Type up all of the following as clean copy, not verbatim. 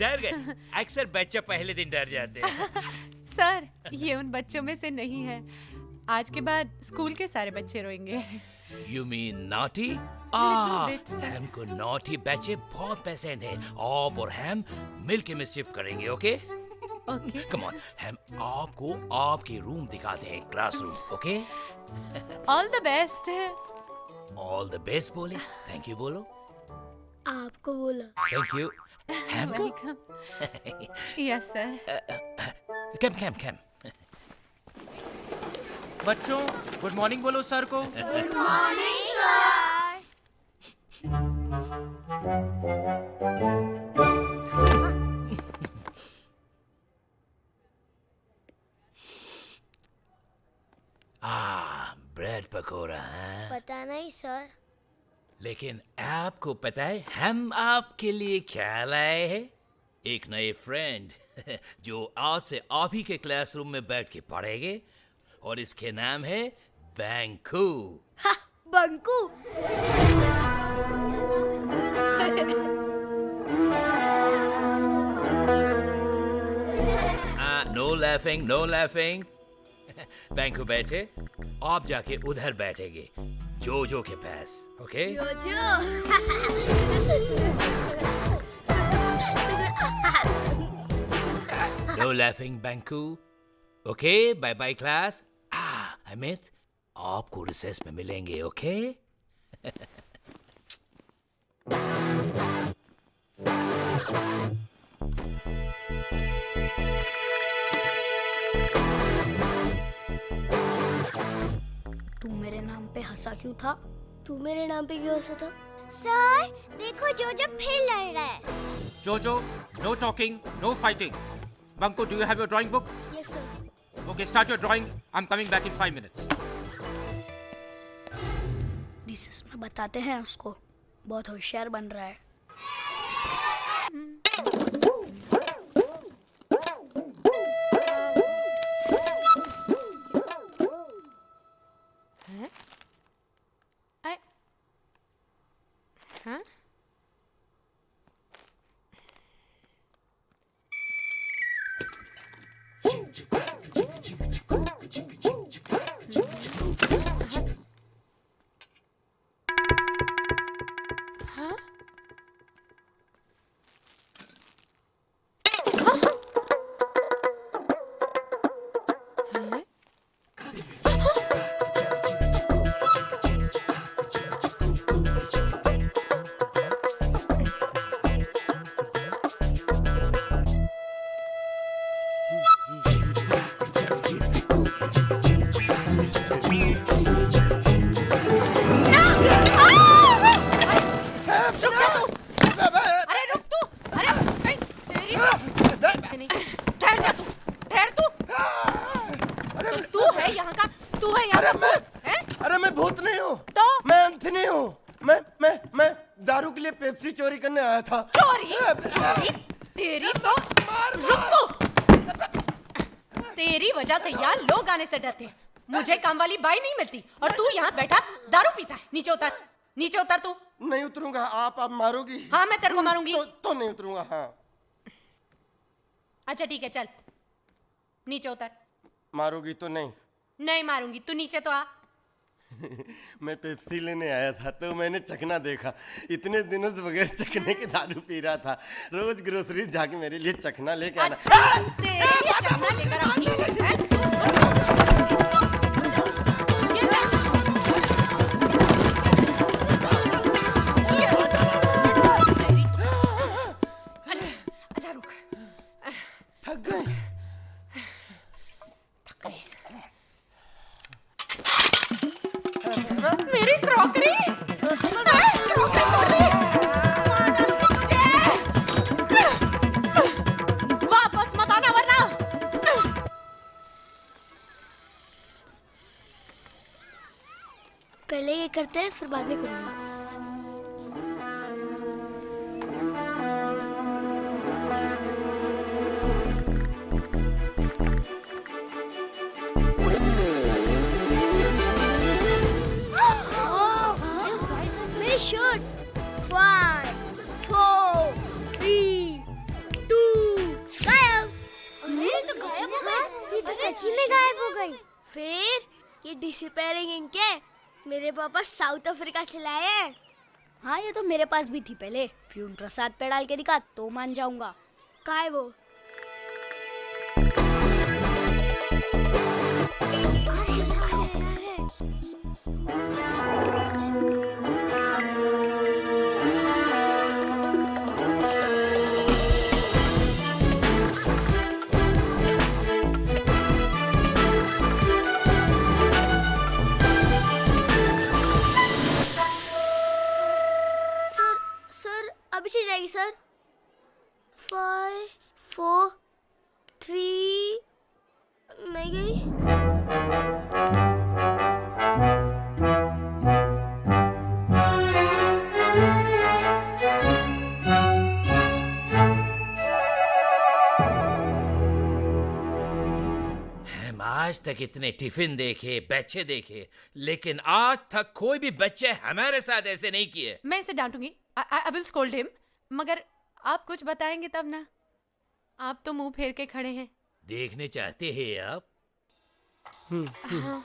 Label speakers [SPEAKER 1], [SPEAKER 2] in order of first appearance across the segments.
[SPEAKER 1] डर गए। अक्सर बच्चे पहले दिन डर जाते हैं।
[SPEAKER 2] सर, ये उन बच्चों में से नहीं है। आज के बाद स्कूल के सारे बच्चे रोएंगे।
[SPEAKER 1] You mean naughty?
[SPEAKER 2] bit, sir.
[SPEAKER 1] हैम को naughty बच्चे बहुत पसंद है। आप और हैम मिलके मिसचिफ करेंगे, ओके?
[SPEAKER 2] ओके।
[SPEAKER 1] कम ऑन, हम आपको आपके रूम दिखाते हैं, classroom, okay?
[SPEAKER 2] All the best.
[SPEAKER 1] All the best बोले, थैंक यू बोलो।
[SPEAKER 3] आपको बोला।
[SPEAKER 1] Thank you. हैम को
[SPEAKER 2] वेलकम। Yes sir.
[SPEAKER 1] कम।
[SPEAKER 4] बच्चों, गुड मॉर्निंग बोलो सर को।
[SPEAKER 3] Good morning sir.
[SPEAKER 1] Bread pakora है।
[SPEAKER 3] पता नहीं सर।
[SPEAKER 1] लेकिन आपको पता है हम आपके लिए क्या लाए हैं? एक नए फ्रेंड जो आज से आप ही के क्लासरूम में बैठ के पढ़ेंगे, और इसके नाम है बैंकू।
[SPEAKER 3] हा, बंकू।
[SPEAKER 1] No laughing. बैंकू बैठे, आप जाके उधर बैठेंगे, जोजो के पास, okay? No laughing Banku, okay? Bye bye class. Amit, आपको रिसेस में मिलेंगे, ओके?
[SPEAKER 3] तू मेरे नाम पे हंसा क्यों था? तू मेरे नाम पे क्यों हंसा था? सर, देखो जोजो फिर लड़ रहा है।
[SPEAKER 4] जोजो, no talking, no fighting. Banku, do you have your drawing book?
[SPEAKER 3] Yes sir.
[SPEAKER 4] Okay, start your drawing. I'm coming back in 5 minutes.
[SPEAKER 3] Recess में बताते हैं उसको, बहुत होशियार बन रहा है।
[SPEAKER 2] हाँ?
[SPEAKER 5] अरे मैं भूत नहीं हूँ।
[SPEAKER 2] तो?
[SPEAKER 5] मैं अंधनी हूँ। मैं दारू के लिए पेप्सी चोरी करने आया था।
[SPEAKER 2] चोरी? तेरी तो रुको। तेरी वजह से यहाँ लोग आने से डरते हैं। मुझे काम वाली बाई नहीं मिलती और तू यहाँ बैठा दारू पीता है। नीचे उतर तू।
[SPEAKER 5] नहीं उतरूंगा। आप मारोगी?
[SPEAKER 2] हाँ, मैं तेरे को मारूंगी।
[SPEAKER 5] तो नहीं उतरूंगा। हाँ।
[SPEAKER 2] अच्छा ठीक है, चल नीचे उतर।
[SPEAKER 5] मारोगी तो नहीं?
[SPEAKER 2] नहीं मारूंगी, तू नीचे तो आ।
[SPEAKER 5] मैं पेप्सी लेने आया था तो मैंने चखना देखा। इतने दिनों से बगैर चखने के दारू पी रहा था। रोज ग्रोसरी जाके मेरे लिए चखना लेके आना।
[SPEAKER 2] अच्छा, तेरे लिए चखना लेकर आऊंगी, हैं? ये ले। तेरी तो- अच्छा रुक।
[SPEAKER 5] थक गए?
[SPEAKER 2] मेरी क्रॉकरी वापस मत आना वरना।
[SPEAKER 3] पहले ये करते हैं, फिर बाद में करूंगा। मेरी शर्ट। 5 4 3 2 फिर ये डिसअपीयरिंग इंक है, मेरे पापा साउथ अफ्रीका से लाए हैं। हाँ, ये तो मेरे पास भी थी पहले। प्यून प्रसाद पे डाल के दिखा तो मान जाऊंगा। काय वो? सर अभी चल जाएगी सर। 5 4 3 नहीं गई।
[SPEAKER 1] हम आज तक इतने टिफिन देखे, बच्चे देखे, लेकिन आज तक कोई भी बच्चे हमारे साथ ऐसे नहीं किए।
[SPEAKER 2] मैं इसे डांटूंगी। I will scold him. मगर आप कुछ बताएंगे तब ना। आप तो मुंह फेर के खड़े हैं।
[SPEAKER 1] देखने चाहते हैं आप?
[SPEAKER 2] हाँ।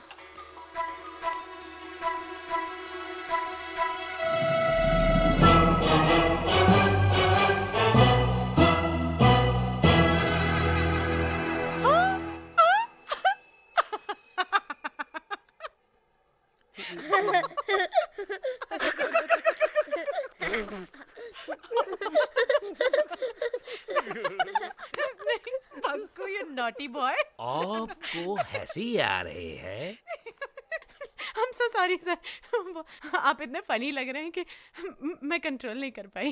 [SPEAKER 2] Panku, you naughty boy.
[SPEAKER 1] आपको हंसी आ रही है?
[SPEAKER 2] I'm so sorry sir. आप इतने फनी लग रहे हैं कि मैं कंट्रोल नहीं कर पाई।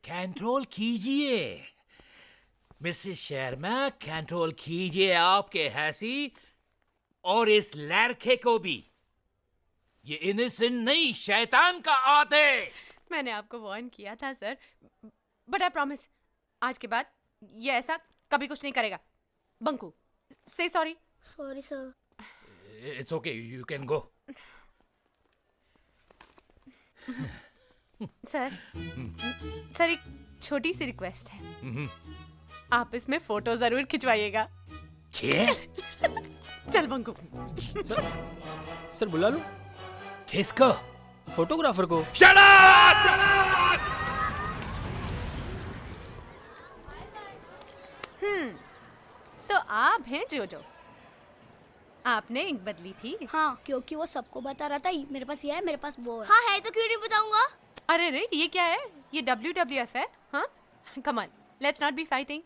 [SPEAKER 1] कंट्रोल कीजिए मिसेस शर्मा, कंट्रोल कीजिए आपके हंसी और इस लड़के को भी। ये इनोसेंट नहीं, शैतान का आते।
[SPEAKER 2] मैंने आपको वार्न किया था सर, बट आई प्रॉमिस आज के बाद ये ऐसा कभी कुछ नहीं करेगा। बंकू, से sorry.
[SPEAKER 3] Sorry sir.
[SPEAKER 1] It's okay, you can go.
[SPEAKER 2] Sir, sir एक छोटी सी रिक्वेस्ट है। आप इसमें फोटो जरूर खिंचवाइएगा।
[SPEAKER 1] क्या?
[SPEAKER 2] चल बंकू।
[SPEAKER 6] सर बुला लो
[SPEAKER 1] किसको?
[SPEAKER 6] फोटोग्राफर को।
[SPEAKER 1] Shut up!
[SPEAKER 2] तो आप हैं जोजो। आपने इंक बदली थी।
[SPEAKER 3] हाँ, क्योंकि वो सबको बता रहा था मेरे पास ये है, मेरे पास वो है। हाँ है तो क्यों नहीं बताऊंगा?
[SPEAKER 2] अरे रे, ये क्या है? ये WWF है। हाँ, come on, let's not be fighting.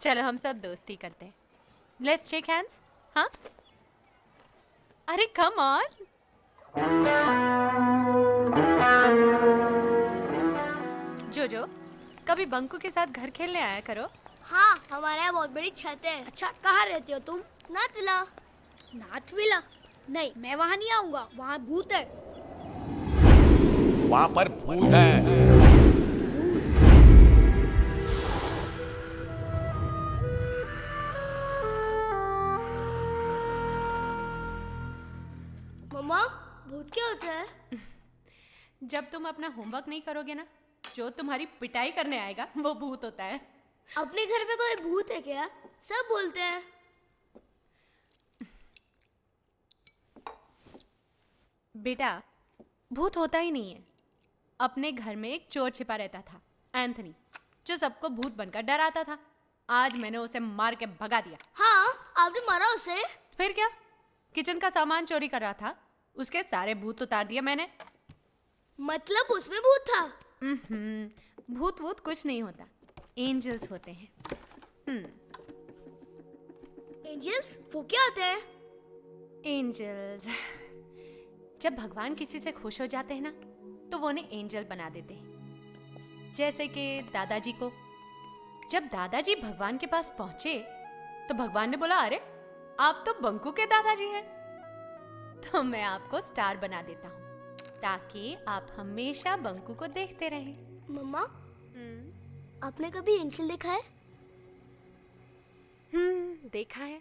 [SPEAKER 2] चलो हम सब दोस्ती करते हैं। Let's shake hands. हाँ, अरे कम ऑन। जोजो, कभी बंकू के साथ घर खेलने आया करो।
[SPEAKER 3] हाँ, हमारे यहाँ बहुत बड़ी छत है। अच्छा, कहाँ रहते हो तुम? नाथविला। नाथविला? नहीं, मैं वहाँ नहीं आऊँगा, वहाँ भूत है।
[SPEAKER 7] वहाँ पर भूत है।
[SPEAKER 3] मम्मा, भूत क्या होता है?
[SPEAKER 2] जब तुम अपना होमवर्क नहीं करोगे ना, जो तुम्हारी पिटाई करने आएगा वो भूत होता है।
[SPEAKER 3] अपने घर में कोई भूत है क्या? सब बोलते हैं।
[SPEAKER 2] बेटा, भूत होता ही नहीं है। अपने घर में एक चोर छिपा रहता था, एंथनी, जो सबको भूत बनकर डराता था। आज मैंने उसे मार के भगा दिया।
[SPEAKER 3] हाँ, आपने मारा उसे?
[SPEAKER 2] फिर क्या, किचन का सामान चोरी कर रहा था, उसके सारे भूत उतार दिए मैंने।
[SPEAKER 3] मतलब उसमें भूत था?
[SPEAKER 2] भूत वूत कुछ नहीं होता, एंजल्स होते हैं।
[SPEAKER 3] एंजल्स? वो क्या होते हैं?
[SPEAKER 2] एंजल्स, जब भगवान किसी से खुश हो जाते हैं ना, तो वो उन्हें एंजल बना देते हैं। जैसे कि दादाजी को, जब दादाजी भगवान के पास पहुंचे तो भगवान ने बोला, अरे आप तो बंकू के दादाजी हैं, तो मैं आपको स्टार बना देता हूँ ताकि आप हमेशा बंकू को देखते रहें।
[SPEAKER 3] मम्मा, आपने कभी एंजल देखा है?
[SPEAKER 2] देखा है,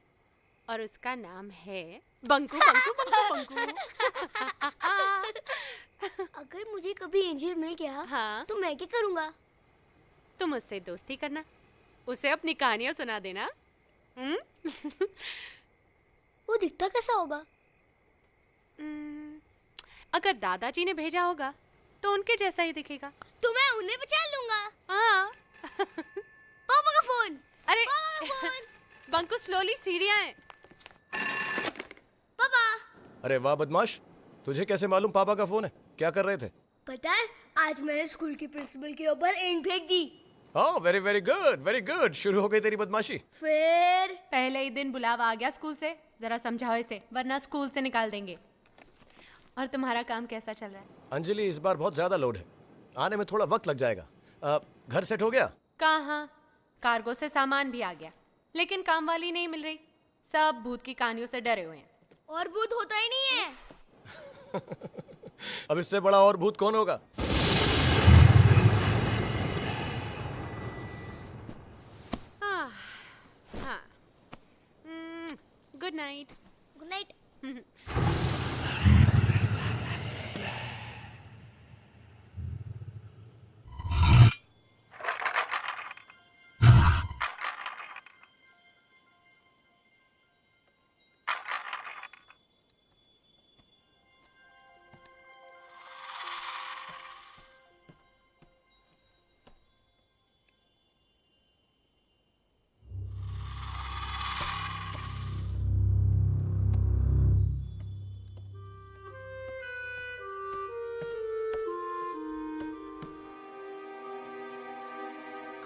[SPEAKER 2] और उसका नाम है बंकू। बंकू बंकू बंकू।
[SPEAKER 3] अगर मुझे कभी एंजल मिल गया,
[SPEAKER 2] हाँ,
[SPEAKER 3] तो मैं क्या करूँगा?
[SPEAKER 2] तुम उससे दोस्ती करना, उसे अपनी कहानियां सुना देना।
[SPEAKER 3] वो दिखता कैसा होगा?
[SPEAKER 2] अगर दादाजी ने भेजा होगा तो उनके जैसा ही दिखेगा।
[SPEAKER 3] तो मैं उन्हें पहचान लूंगा।
[SPEAKER 2] हाँ।
[SPEAKER 3] पापा का फोन।
[SPEAKER 2] अरे
[SPEAKER 3] पापा का फोन।
[SPEAKER 2] बंकू स्लोली, सीढ़ियां हैं।
[SPEAKER 3] पापा,
[SPEAKER 7] अरे वाह बदमाश, तुझे कैसे मालूम पापा का फोन है? क्या कर रहे थे?
[SPEAKER 3] पता है आज मैंने स्कूल की प्रिंसिपल के ऊपर इंक फेंक दी।
[SPEAKER 7] Oh very very good very good, शुरू हो गई तेरी बदमाशी।
[SPEAKER 3] फिर
[SPEAKER 2] पहले ही दिन बुलावा आ गया स्कूल से। जरा समझाओ इसे, वरना स्कूल से निकाल देंगे। और तुम्हारा काम कैसा चल रहा है?
[SPEAKER 7] अंजलि इस बार बहुत ज्यादा लोड है, आने में थोड़ा वक्त लग जाएगा। घर सेट हो गया?
[SPEAKER 2] कहाँ, कार्गो से सामान भी आ गया, लेकिन काम वाली नहीं मिल रही। सब भूत की कहानियों से डरे हुए हैं।
[SPEAKER 3] और भूत होता ही नहीं है।
[SPEAKER 7] अब इससे बड़ा और भूत कौन होगा?
[SPEAKER 2] हाँ। Good night.
[SPEAKER 3] Good night.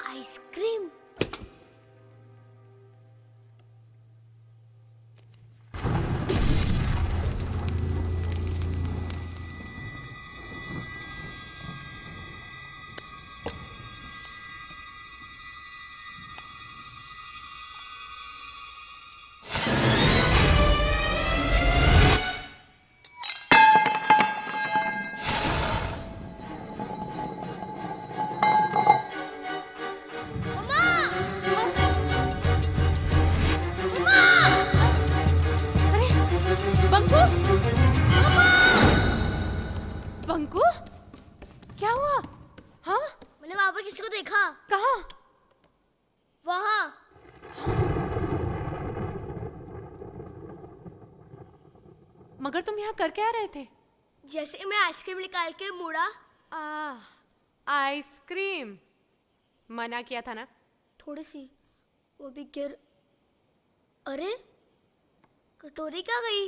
[SPEAKER 3] Ice cream.
[SPEAKER 2] Banku, Banku, क्या हुआ? हाँ,
[SPEAKER 3] मैंने वहां पर किसी को देखा।
[SPEAKER 2] कहाँ?
[SPEAKER 3] वहाँ।
[SPEAKER 2] मगर तुम यहाँ कर क्या रहे थे?
[SPEAKER 3] जैसे मैं आइसक्रीम निकाल के मुड़ा।
[SPEAKER 2] आइसक्रीम मना किया था ना?
[SPEAKER 3] थोड़ी सी, वो भी गिर। अरे कटोरी क्या गई?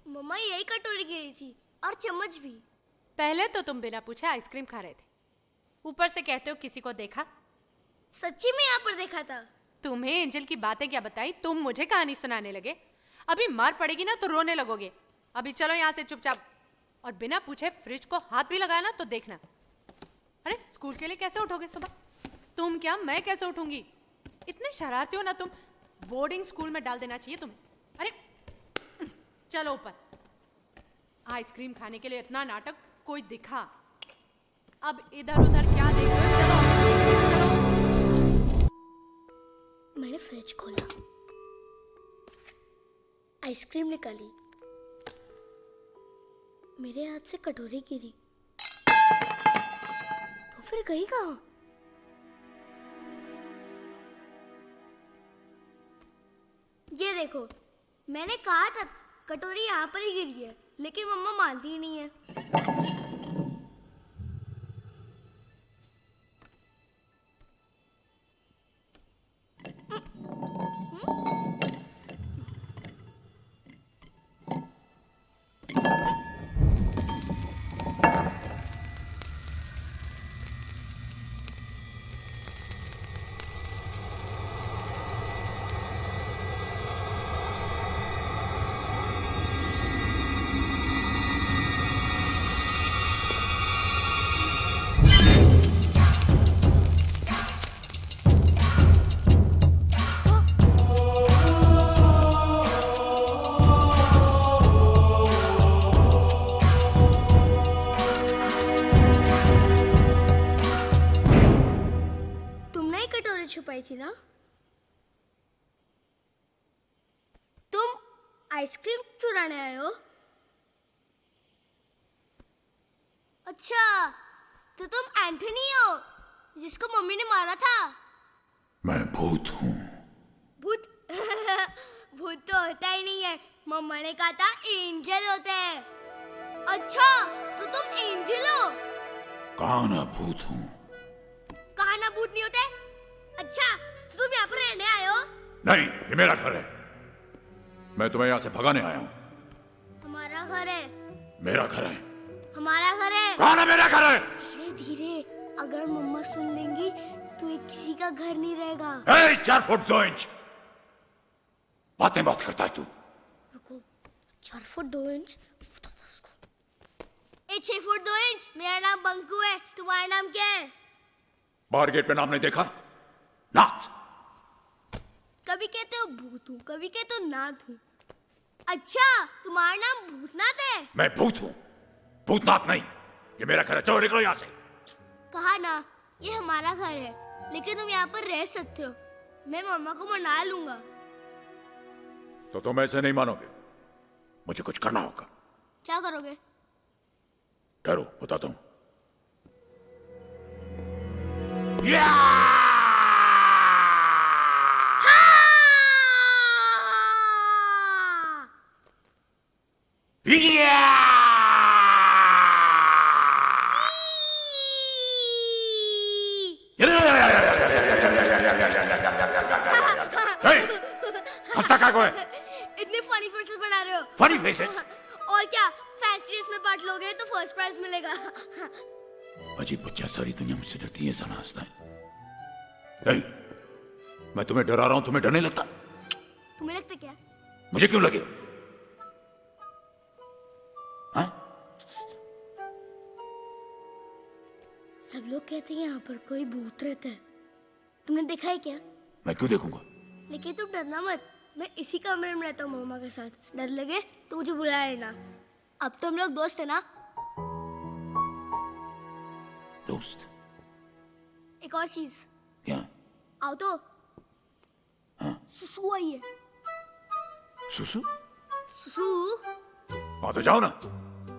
[SPEAKER 3] मम्मा यही कटोरी गिरी थी और चम्मच भी।
[SPEAKER 2] पहले तो तुम बिना पूछे आइसक्रीम खा रहे थे, ऊपर से कहते हो किसी को देखा।
[SPEAKER 3] सच्ची में यहाँ पर देखा था।
[SPEAKER 2] तुम्हें एंजल की बातें क्या बताई, तुम मुझे कहानी सुनाने लगे। अभी मार पड़ेगी ना तो रोने लगोगे। अभी चलो यहाँ से चुपचाप। और बिना पूछे फ्रिज को हाथ भी लगाया ना तो देखना। अरे स्कूल के लिए कैसे उठोगे सुबह? तुम क्या, मैं कैसे उठूंगी? इतने शरारती हो ना तुम। बोर्डिंग स्कूल में डाल देना चाहिए तुम्हें। अरे चलो ऊपर। आइसक्रीम खाने के लिए इतना नाटक, कोई दिखा। अब इधर उधर क्या देख रहे हो? चलो चलो।
[SPEAKER 3] मैंने फ्रिज खोला, आइसक्रीम निकाली, मेरे हाथ से कटोरी गिरी। तो फिर गई कहाँ? ये देखो, मैंने कहा था कटोरी यहाँ पर ही गिरी है, लेकिन मम्मा मानती ही नहीं है। छुपाई थी ना? तुम आइसक्रीम चुराने आए हो? अच्छा, तो तुम एंथनी हो जिसको मम्मी ने मारा था?
[SPEAKER 8] मैं भूत हूँ।
[SPEAKER 3] भूत भूत तो होता ही नहीं है। मम्मा ने कहा था एंजल होते हैं। अच्छा, तो तुम एंजल हो?
[SPEAKER 8] काना भूत हूँ।
[SPEAKER 3] कहा ना भूत नहीं होते? अच्छा, तो तुम यहाँ पर रहने आए हो?
[SPEAKER 8] नहीं, ये मेरा घर है। मैं तुम्हें यहाँ से भगाने आया हूँ।
[SPEAKER 3] हमारा घर है।
[SPEAKER 8] मेरा घर है।
[SPEAKER 3] हमारा घर है।
[SPEAKER 8] काना मेरा घर है।
[SPEAKER 3] धीरे धीरे, अगर मम्मा सुन लेंगी तो ये किसी का घर नहीं रहेगा।
[SPEAKER 8] 4 फुट 2 इंच। बातें बहुत करता है तू।
[SPEAKER 3] रुको, 4 फुट 2 इंच? 6 foot 2 inch. मेरा नाम बंकू है। तुम्हारा नाम क्या है?
[SPEAKER 8] बाहर गेट पे नाम नहीं देखा? नाथ।
[SPEAKER 3] कभी कहते हो भूत हूँ, कभी कहते हो नाथ हूँ। अच्छा, तुम्हारा नाम भूतनाथ है?
[SPEAKER 8] मैं भूत हूँ, भूतनाथ नहीं। ये मेरा घर है। चलो निकलो यहाँ से।
[SPEAKER 3] कहा ना, ये हमारा घर है, लेकिन तुम यहाँ पर रह सकते हो। मैं मम्मा को मना लूंगा।
[SPEAKER 8] तो तुम ऐसे नहीं मानोगे। मुझे कुछ करना होगा।
[SPEAKER 3] क्या करोगे?
[SPEAKER 8] ठहरो, बताता हूँ। हंसता क्या को है?
[SPEAKER 3] इतने फनी फेसेस बना रहे हो।
[SPEAKER 8] Funny faces?
[SPEAKER 3] और क्या, फैंसी रेस में पार्ट लोगे तो फर्स्ट प्राइज मिलेगा।
[SPEAKER 8] अजीब बच्चा, सारी दुनिया मुझसे डरती है, ऐसा ना हंसता है। मैं तुम्हें डरा रहा हूं, तुम्हें डर नहीं लगता?
[SPEAKER 3] तुम्हें लगता क्या?
[SPEAKER 8] मुझे क्यों लगे? हाँ?
[SPEAKER 3] सब लोग कहते हैं यहाँ पर कोई भूत रहता है। तुमने देखा है क्या?
[SPEAKER 8] मैं क्यों देखूंगा?
[SPEAKER 3] लेकिन तुम डरना मत, मैं इसी कमरे में रहता हूँ मम्मा के साथ। डर लगे तो मुझे बुला लेना। अब तो हम लोग दोस्त है ना?
[SPEAKER 8] दोस्त?
[SPEAKER 3] एक और चीज।
[SPEAKER 8] क्या?
[SPEAKER 3] आओ तो।
[SPEAKER 8] हाँ?
[SPEAKER 3] सुसु आई है।
[SPEAKER 8] सुसु?
[SPEAKER 3] सुसु?
[SPEAKER 8] हाँ तो जाओ ना।